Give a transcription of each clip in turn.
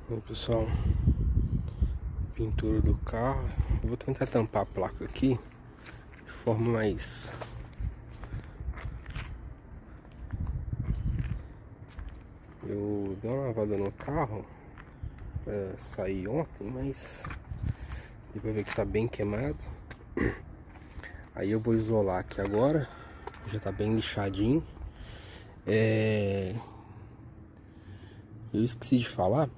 Bom, pessoal, pintura do carro. Eu vou tentar tampar a placa aqui de forma mais... Eu dei uma lavada no carro, saí ontem, mas deu pra ver que tá bem queimado. Aí eu vou isolar aqui agora, já tá bem lixadinho. Eu esqueci de falar,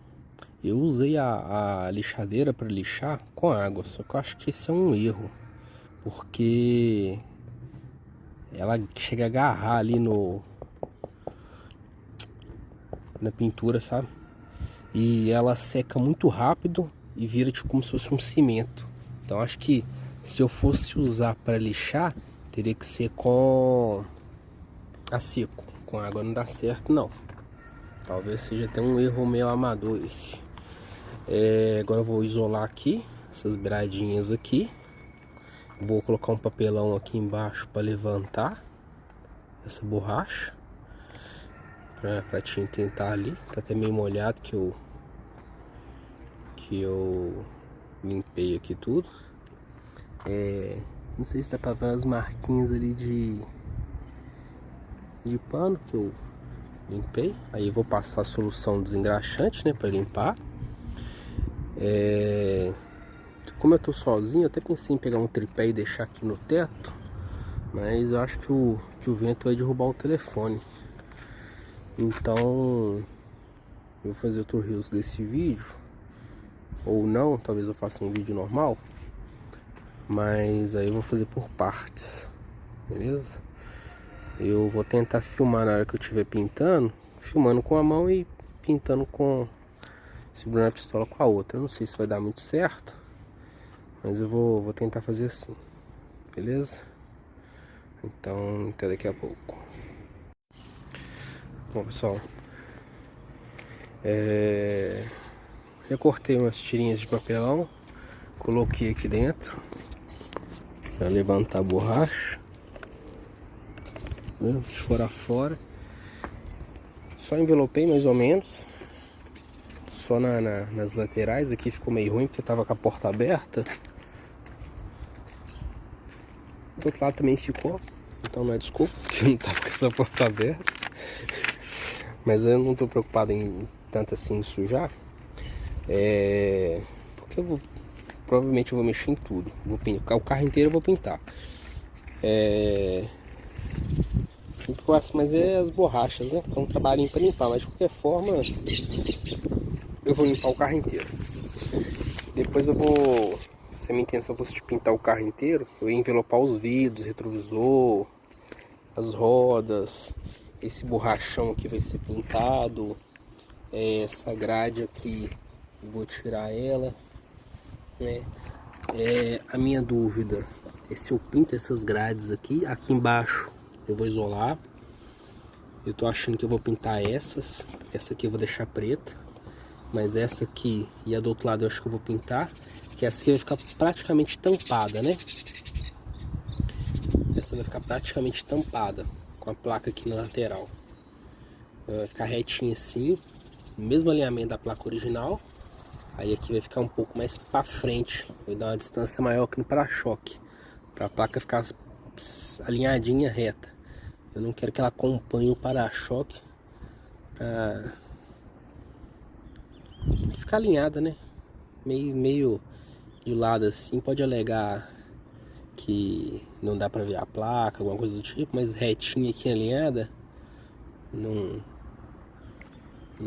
eu usei a lixadeira para lixar com água, só que eu acho que esse é um erro, porque ela chega a agarrar ali na pintura, sabe? E ela seca muito rápido e vira tipo como se fosse um cimento. Então acho que se eu fosse usar para lixar, teria que ser com a seco. Com água não dá certo não. Talvez seja até um erro meio amador esse. Agora eu vou isolar aqui essas beiradinhas aqui. Vou colocar um papelão aqui embaixo para levantar essa borracha, pra tinta tentar ali. Tá até meio molhado que eu limpei aqui tudo. Não sei se dá pra ver as marquinhas ali de pano que eu limpei. Aí eu vou passar a solução desengraxante, né, pra limpar. Como eu tô sozinho, eu até pensei em pegar um tripé e deixar aqui no teto, mas eu acho que o vento vai derrubar o telefone. Então eu vou fazer outro reels desse vídeo, ou não, talvez eu faça um vídeo normal, mas aí eu vou fazer por partes, beleza? Eu vou tentar filmar na hora que eu estiver pintando, filmando com a mão e pintando segurando a pistola com a outra. Eu não sei se vai dar muito certo, mas eu vou tentar fazer assim, beleza? Então até daqui a pouco. Bom, pessoal, eu cortei umas tirinhas de papelão, coloquei aqui dentro para levantar a borracha, né, de fora a fora. Só envelopei mais ou menos, só nas laterais. Aqui ficou meio ruim porque tava com a porta aberta. Do outro lado também ficou, então não é desculpa que não tava com essa porta aberta. Mas eu não tô preocupado em tanto assim sujar, porque provavelmente eu vou mexer em tudo. Vou pintar o carro inteiro, eu vou pintar. O que eu acho mais é as borrachas, né? É um trabalhinho para limpar, mas de qualquer forma eu vou limpar o carro inteiro. Depois eu vou, se a minha intenção fosse de pintar o carro inteiro, eu ia envelopar os vidros, retrovisor, as rodas, esse borrachão aqui vai ser pintado, essa grade aqui eu vou tirar ela, né? A minha dúvida é se eu pinto essas grades aqui embaixo eu vou isolar. Eu tô achando que eu vou pintar essa aqui eu vou deixar preta, mas essa aqui e a do outro lado eu acho que eu vou pintar, que essa aqui vai ficar praticamente tampada, né? Essa vai ficar praticamente tampada com a placa aqui na lateral. Vai ficar retinha assim, no mesmo alinhamento da placa original. Aí aqui vai ficar um pouco mais para frente, vai dar uma distância maior que no para-choque, para a placa ficar alinhadinha, reta. Eu não quero que ela acompanhe o para-choque, para ficar alinhada, né? Meio de lado assim, pode alegar que não dá para ver a placa, alguma coisa do tipo, mas retinha aqui alinhada, não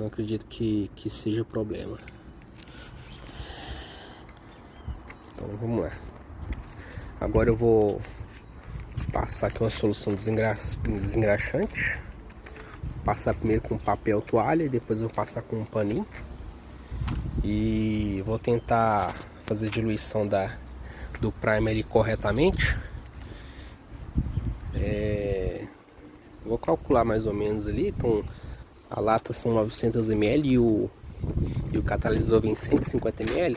acredito que seja problema. Então vamos lá. Agora eu vou passar aqui uma solução desengraxante. Passar primeiro com papel toalha e depois eu vou passar com um paninho. E vou tentar fazer a diluição do primer ali corretamente. Vou calcular mais ou menos ali. Então a lata são 900 ml e o catalisador vem 150 ml.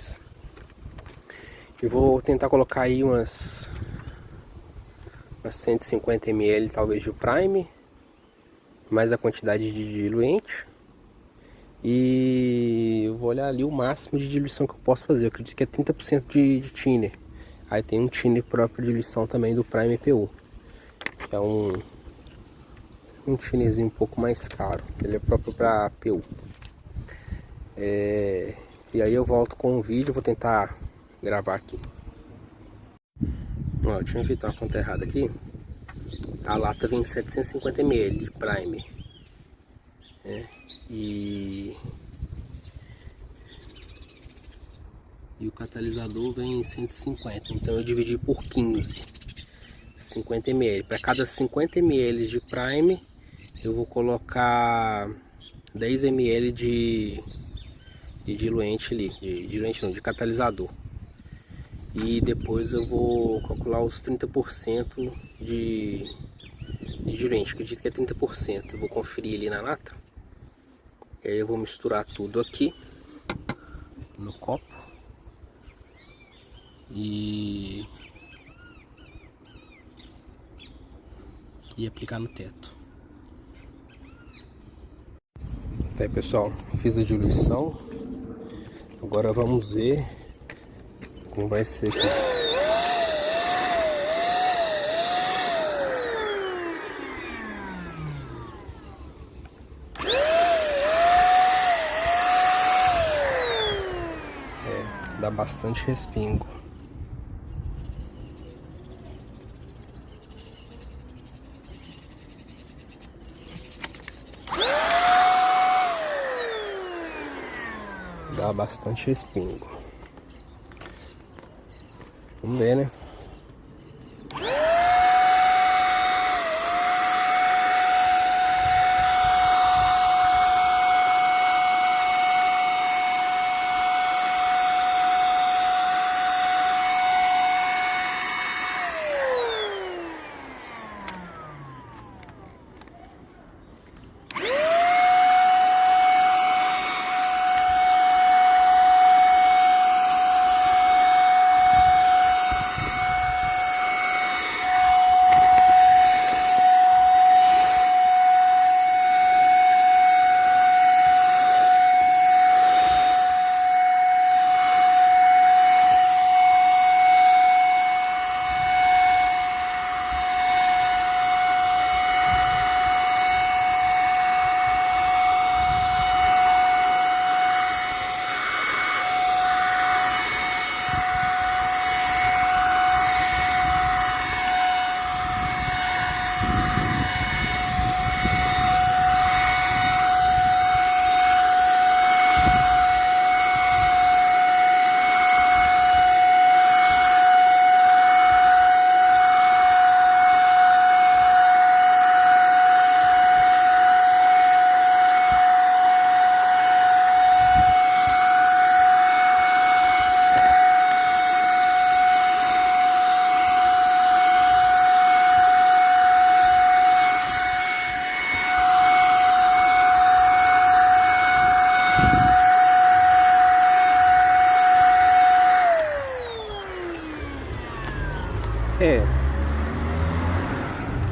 Eu vou tentar colocar aí umas 150 ml talvez de primer, mais a quantidade de diluente, e eu vou vou olhar ali o máximo de diluição que eu posso fazer. Eu acredito que é 30% de thinner. Aí tem um thinner próprio de diluição também do Prime PU, que é um thinnerzinho um pouco mais caro. Ele é próprio para PU. E aí eu volto com o vídeo, vou tentar gravar aqui. Ó, eu tinha feito uma conta errada aqui. A lata vem 750 ml de Prime. E o catalisador vem 150, então eu dividi por 15, 50 ml. Para cada 50 ml de Prime, eu vou colocar 10 ml de diluente ali, diluente não, de catalisador. E depois eu vou calcular os 30% de diluente, acredito que é 30%. Eu vou conferir ali na lata. E aí eu vou misturar tudo aqui no copo e aplicar no teto. Tá aí, pessoal, fiz a diluição. Agora vamos ver como vai ser aqui. Dá bastante respingo. Dá bastante respingo. Vamos ver, né?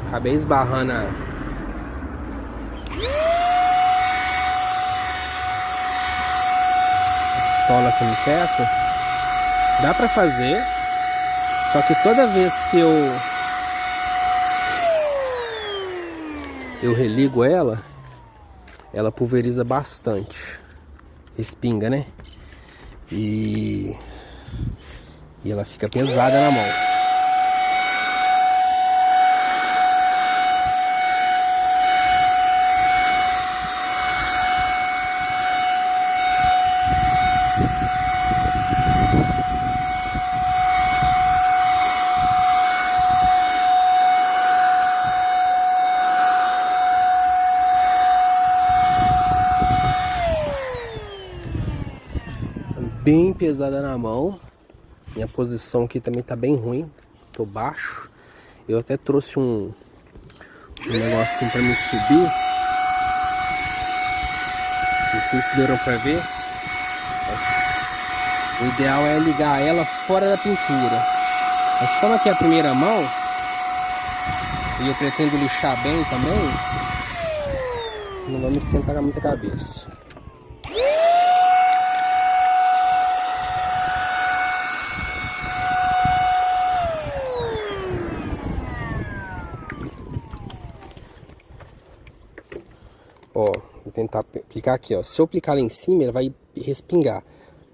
Acabei esbarrando a pistola aqui no teto. Dá pra fazer, só que toda vez que eu religo ela pulveriza bastante, respinga, né? E ela fica pesada na mão. Bem pesada na mão. Minha posição aqui também tá bem ruim. Tô baixo. Eu até trouxe um negocinho pra me subir. Não sei se deram pra ver. Mas o ideal é ligar ela fora da pintura. Mas como aqui é a primeira mão e eu pretendo lixar bem também, não vamos esquentar muita cabeça. tentar aplicar aqui, ó. Se eu aplicar lá em cima, ele vai respingar.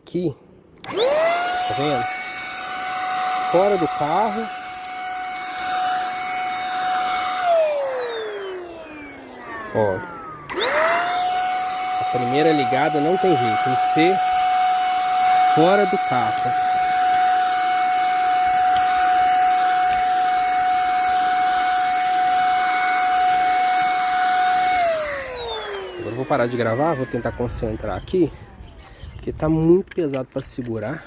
Aqui, tá vendo? Fora do carro. Ó. A primeira ligada não tem jeito, tem que ser fora do carro. Agora eu vou parar de gravar, vou tentar concentrar aqui, porque tá muito pesado para segurar.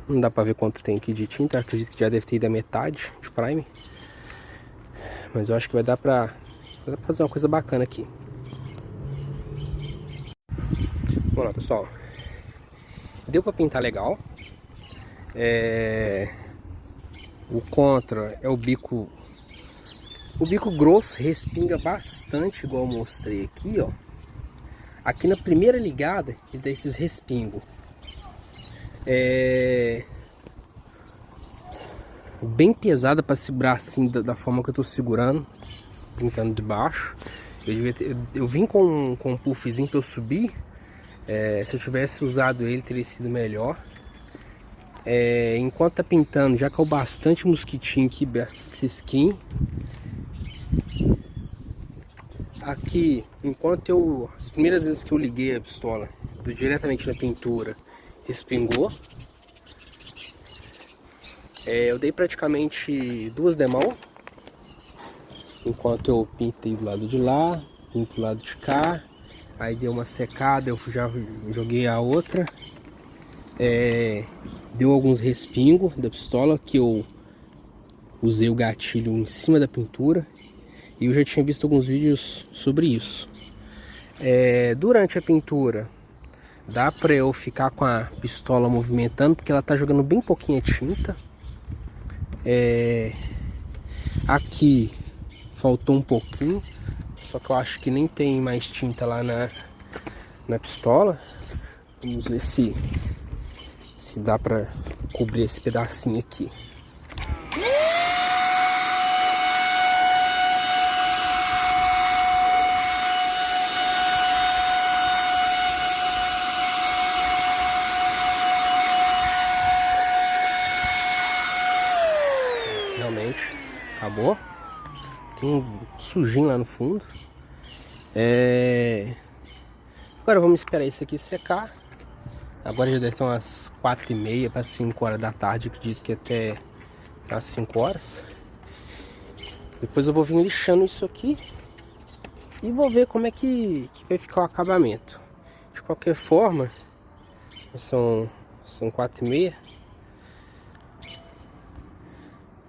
Não dá para ver quanto tem aqui de tinta, acredito que já deve ter ido a metade de prime. Mas eu acho que vai dar pra fazer uma coisa bacana aqui. Vamos lá, pessoal. Deu pra pintar legal. O contra é o bico. O bico grosso respinga bastante, igual eu mostrei aqui, ó. Aqui na primeira ligada ele dá esses respingos. Bem pesada para segurar assim da forma que eu tô segurando, pintando de baixo. Eu vim com um puffzinho para eu subir. Se eu tivesse usado ele, teria sido melhor. Enquanto tá pintando, já caiu bastante mosquitinho aqui, bastante skin. Aqui, as primeiras vezes que eu liguei a pistola diretamente na pintura, respingou. Eu dei praticamente 2 demãos, enquanto eu pintei do lado de lá, pinto do lado de cá, aí deu uma secada, eu já joguei a outra. Deu alguns respingos da pistola, que eu usei o gatilho em cima da pintura, e eu já tinha visto alguns vídeos sobre isso. Durante a pintura, dá pra eu ficar com a pistola movimentando, porque ela tá jogando bem pouquinha tinta. Aqui faltou um pouquinho, só que eu acho que nem tem mais tinta lá na pistola. Vamos ver se dá pra cobrir esse pedacinho aqui. Realmente acabou. Tem um sujinho lá no fundo. Agora vamos esperar isso aqui secar. Agora já deve ter umas 4h30 para 5 horas da tarde. Acredito que até às 5 horas. Depois eu vou vir lixando isso aqui e vou ver como é que vai ficar o acabamento. De qualquer forma, são 4h30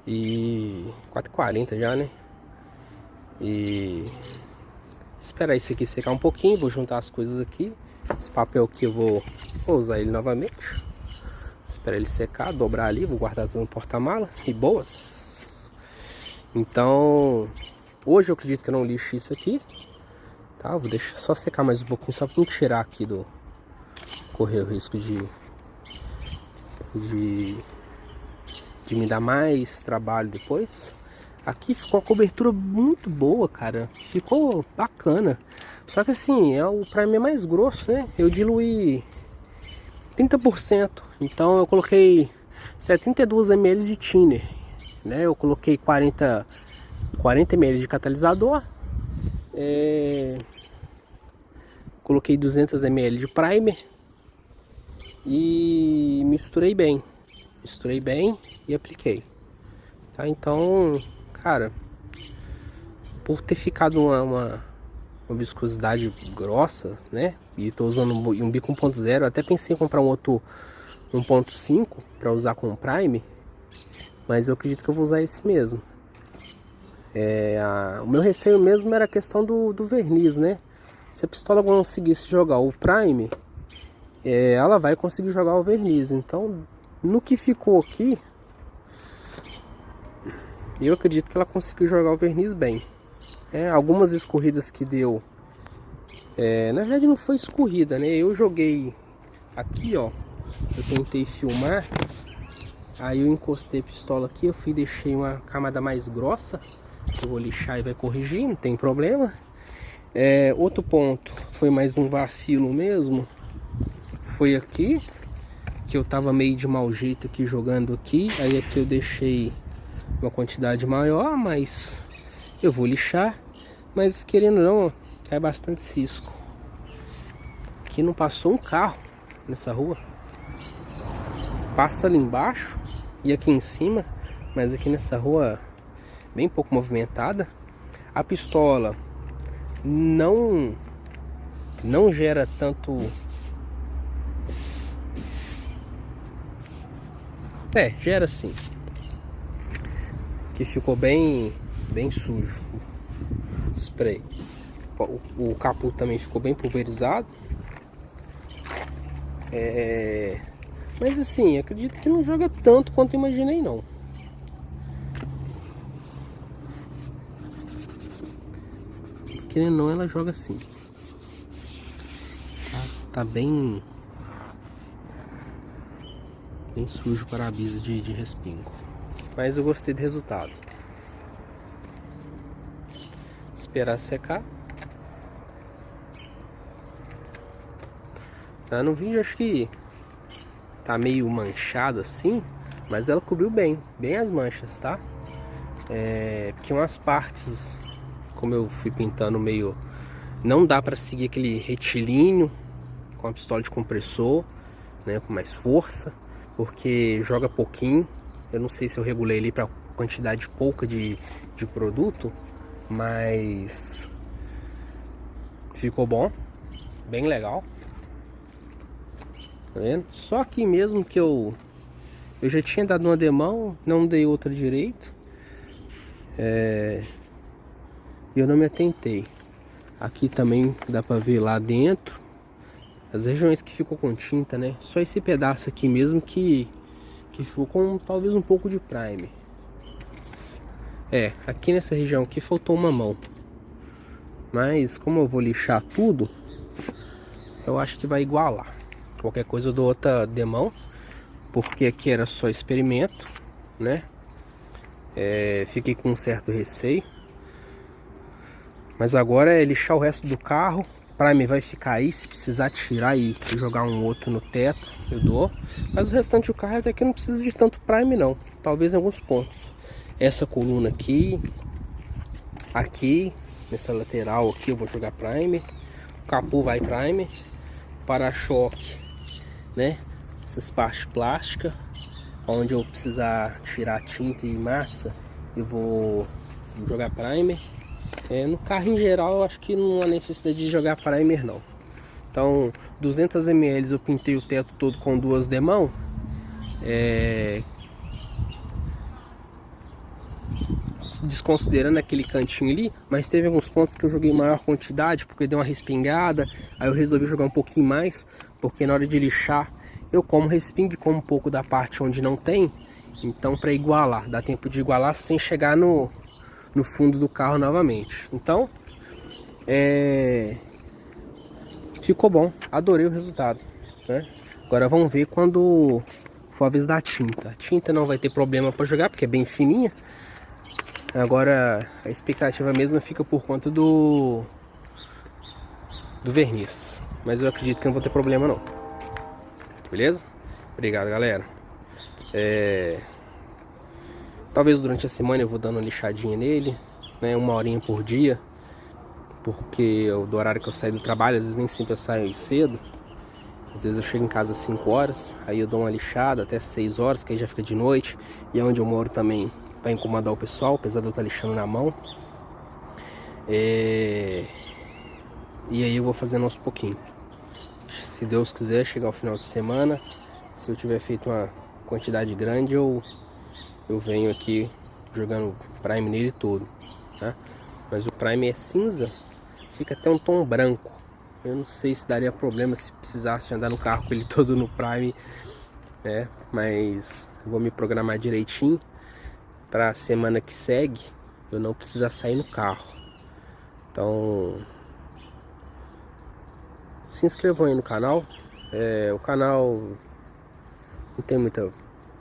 e 4h40 já, né? E esperar isso aqui secar um pouquinho. Vou juntar as coisas aqui. Esse papel aqui eu vou usar ele novamente. Esperar ele secar, dobrar ali, vou guardar tudo no porta-mala e boas. Então, hoje eu acredito que eu não lixo isso aqui, tá? Vou deixar só secar mais um pouquinho, só para não tirar aqui correr o risco de me dar mais trabalho depois. Aqui ficou a cobertura muito boa, cara. Ficou bacana. Só que assim, o prime é mais grosso, né? Eu diluí 30%. Então eu coloquei 72 ml de thinner, né? Eu coloquei 40 ml de catalisador. Coloquei 200 ml de primer. E misturei bem. E apliquei. Tá? Então, cara, por ter ficado uma viscosidade grossa, né? E tô usando um bico 1.0, até pensei em comprar um outro 1.5 para usar com prime, mas eu acredito que eu vou usar esse mesmo. O meu receio mesmo era a questão do verniz, né? Se a pistola conseguisse jogar o prime, ela vai conseguir jogar o verniz. Então, no que ficou aqui, eu acredito que ela conseguiu jogar o verniz bem. Algumas escorridas que deu, na verdade não foi escorrida, né? Eu joguei aqui, ó. Eu tentei filmar, aí eu encostei a pistola aqui, deixei uma camada mais grossa. Eu vou lixar e vai corrigir, não tem problema. Outro ponto, foi mais um vacilo mesmo. Foi aqui, que eu tava meio de mau jeito aqui jogando aqui. Aí aqui eu deixei uma quantidade maior, mas eu vou lixar. Mas querendo ou não, cai bastante cisco. Aqui não passou um carro nessa rua. Passa ali embaixo e aqui em cima, mas aqui nessa rua bem pouco movimentada. A pistola não gera tanto... gera sim. Que ficou bem sujo o spray. O capô também ficou bem pulverizado. Mas assim, acredito que não joga tanto quanto eu imaginei não. Mas, querendo ou não, ela joga assim. Tá bem sujo o para-brisa de respingo. Mas eu gostei do resultado. Esperar secar. No vídeo acho que tá meio manchado assim, mas ela cobriu bem as manchas, tá? Porque umas partes, como eu fui pintando meio... Não dá pra seguir aquele retilíneo com a pistola de compressor, né, com mais força, porque joga pouquinho. Eu não sei se eu regulei ali pra quantidade pouca de produto, mas ficou bom, bem legal. Tá vendo? Só aqui mesmo que eu já tinha dado uma demão, não dei outra direito. E eu não me atentei. Aqui também dá pra ver lá dentro as regiões que ficou com tinta, né? Só esse pedaço aqui mesmo que ficou com talvez um pouco de primer. Aqui nessa região aqui faltou uma mão. Mas como eu vou lixar tudo, eu acho que vai igualar. Qualquer coisa eu dou outra demão, porque aqui era só experimento, né? Fiquei com um certo receio. Mas agora é lixar o resto do carro. Primer vai ficar aí, se precisar tirar e jogar um outro no teto, eu dou. Mas o restante do carro até que não precisa de tanto primer não. Talvez em alguns pontos. Essa coluna aqui, nessa lateral aqui eu vou jogar primer. O capô vai primer. Para-choque, né? Essas partes plásticas, onde eu precisar tirar tinta e massa, eu vou jogar primer. No carro em geral eu acho que não há necessidade de jogar primer não. Então 200 ml eu pintei o teto todo com 2 demãos. Desconsiderando aquele cantinho ali, mas teve alguns pontos que eu joguei maior quantidade porque deu uma respingada. Aí eu resolvi jogar um pouquinho mais, porque na hora de lixar eu como respingue, como um pouco da parte onde não tem. Então para igualar, dá tempo de igualar sem chegar no fundo do carro novamente. Então ficou bom, adorei o resultado, né? Agora vamos ver quando for a vez da tinta. A tinta não vai ter problema para jogar porque é bem fininha. Agora a expectativa mesmo fica por conta do verniz, mas eu acredito que não vou ter problema não. Beleza? Obrigado, galera. Talvez durante a semana eu vou dando uma lixadinha nele, né, 1 horinha por dia, porque do horário que eu saio do trabalho, às vezes nem sempre eu saio cedo. Às vezes eu chego em casa às 5 horas, aí eu dou uma lixada até 6 horas, que aí já fica de noite. E é onde eu moro também, para incomodar o pessoal, apesar de eu estar lixando na mão. E aí eu vou fazendo aos pouquinhos. Se Deus quiser, chegar ao final de semana, se eu tiver feito uma quantidade grande, eu venho aqui jogando primer nele todo, tá? Mas o primer é cinza, fica até um tom branco. Eu não sei se daria problema se precisasse andar no carro com ele todo no primer, né? Mas eu vou me programar direitinho para a semana que segue eu não precisar sair no carro. Então se inscrevam aí no canal. O canal não tem muita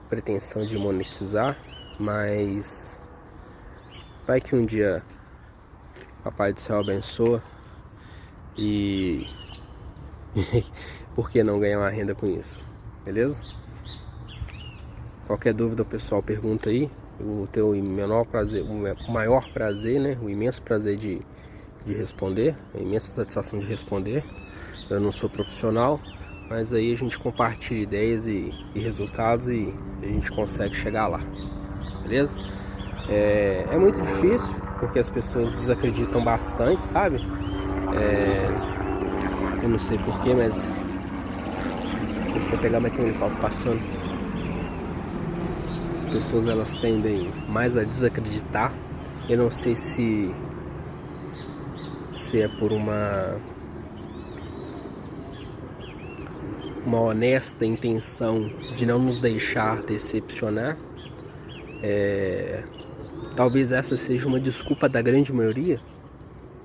pretensão de monetizar, mas Vai que um dia Papai do Céu abençoa e por que não ganhar uma renda com isso? Beleza? Qualquer dúvida o pessoal pergunta aí. Eu vou ter o menor prazer, o maior prazer, né? O imenso prazer de responder, a imensa satisfação de responder. Eu não sou profissional, mas aí a gente compartilha ideias e resultados e a gente consegue chegar lá. Beleza? É muito difícil, porque as pessoas desacreditam bastante, sabe? Eu não sei porquê, mas não sei se vai pegar, mas tem um helicóptero passando. As pessoas, elas tendem mais a desacreditar. Eu não sei se é por uma honesta intenção de não nos deixar decepcionar. Talvez essa seja uma desculpa da grande maioria.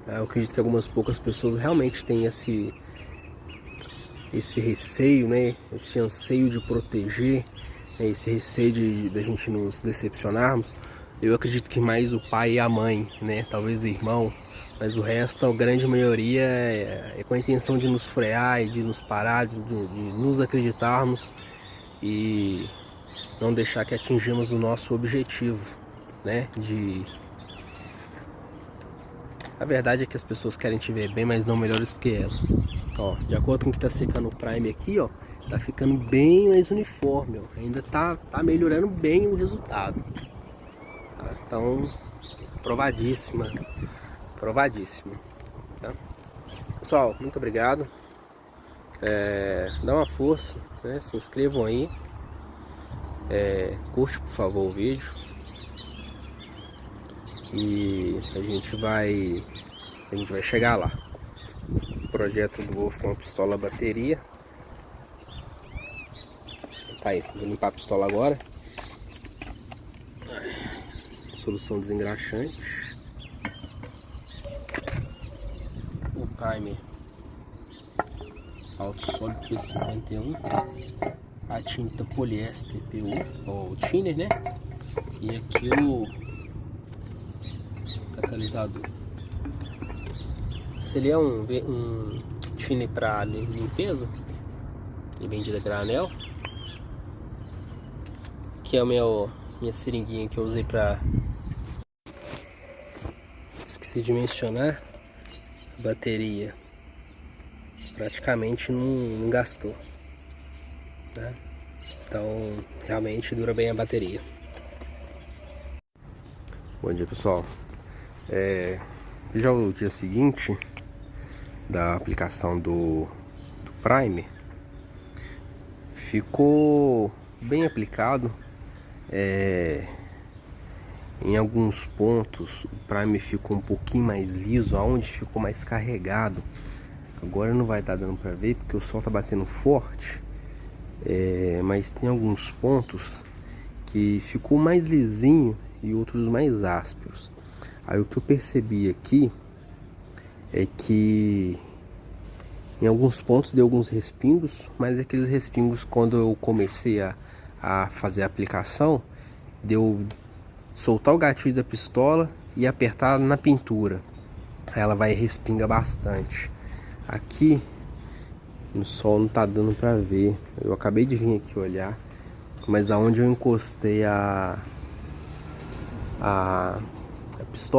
Eu acredito que algumas poucas pessoas realmente têm esse receio, né? Esse anseio de proteger, né? Esse receio de a gente nos decepcionarmos. Eu acredito que mais o pai e a mãe, né? Talvez o irmão, mas o resto, a grande maioria é com a intenção de nos frear e de nos parar, de nos acreditarmos e não deixar que atingimos o nosso objetivo, né? A verdade é que as pessoas querem te ver bem, mas não melhores que ela. Ó, de acordo com o que tá secando o Prime aqui, ó, tá ficando bem mais uniforme, ó. Ainda tá melhorando bem o resultado. Tá? Então, provadíssima. Tá? Pessoal, muito obrigado. Dá uma força, né? Se inscrevam aí. Curte, por favor, o vídeo. E a gente vai chegar lá. O projeto do Wolf com a pistola bateria. Tá aí, vou limpar a pistola agora. Solução desengraxante. O primer alto sólido P51. A tinta poliéster PU, ou thinner, né? E aqui o catalisador. Esse ali é um thinner para limpeza e vendido a granel. Aqui é a minha seringuinha que eu usei para... Esqueci de mencionar, a bateria praticamente não gastou, né? Então realmente dura bem a bateria. Bom dia, pessoal. Já o dia seguinte da aplicação do Prime ficou bem aplicado. Em alguns pontos o Prime ficou um pouquinho mais liso, aonde ficou mais carregado. Agora não vai estar dando para ver porque o sol tá batendo forte, mas tem alguns pontos que ficou mais lisinho e outros mais ásperos. Aí o que eu percebi aqui é que em alguns pontos deu alguns respingos, mas aqueles respingos, quando eu comecei a fazer a aplicação, deu soltar o gatilho da pistola e apertar na pintura, aí ela vai respinga bastante. Aqui no sol não tá dando pra ver, eu acabei de vir aqui olhar, mas aonde eu encostei a pistola